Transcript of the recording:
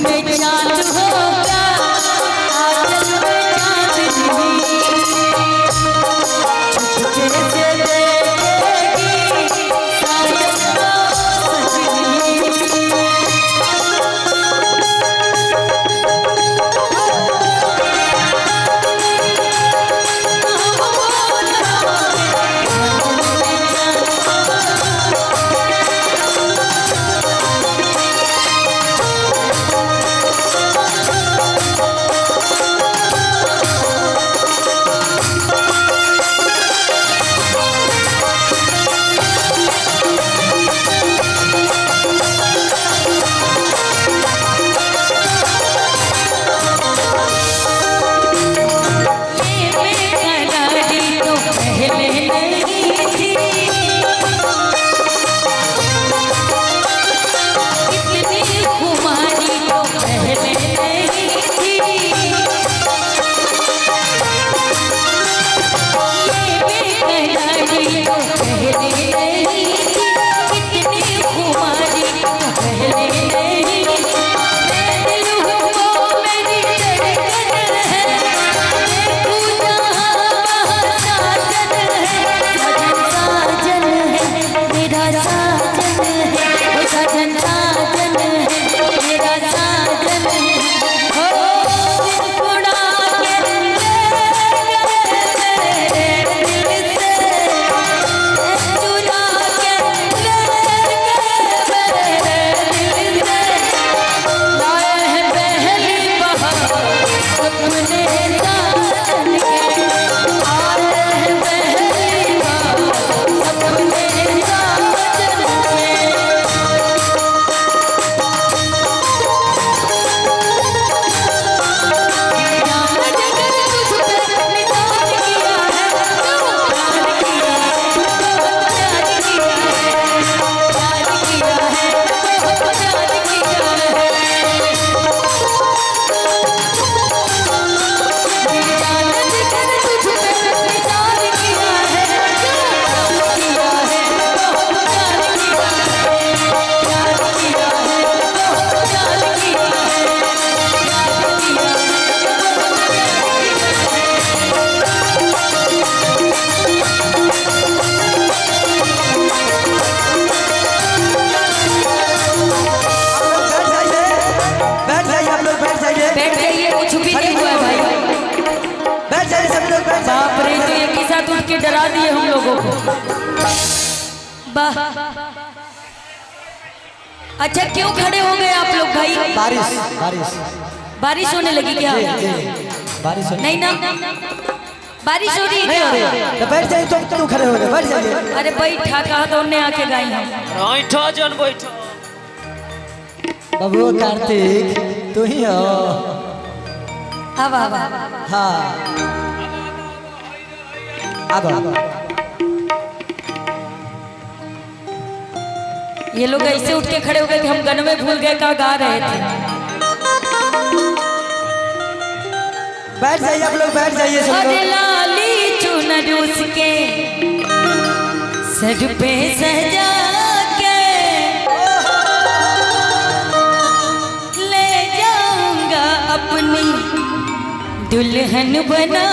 में चांद होगा आंचल में चांदनी चुपके से देखेगी साजन को सजनी। बाप रे, तो एक ही साथ उठ के डरा दिए हम लोगों को। अच्छा क्यों खड़े हो गए आप लोग भाई? बारिश बारिश बारिश होने लगी क्या? बारिश नहीं ना, बारिश हो रही है क्या? तो बैठ जाइए, तुम क्यों खड़े हो गए? बैठ जाइए। अरे बैठा कहा तो उन्हें आके गाई हम। बैठो जन बैठो। बाबू कार्तिक तू ही हो। अब हाँ अब ये लोग ऐसे उठ के खड़े हो गए कि हम गन में भूल गए क्या गा रहे थे। बैठ जाइए आप लोग, बैठ जाइए सब अरे लोग। लाली चुनर उसके सर पे सजा के ले जाऊंगा अपनी दुल्हन बना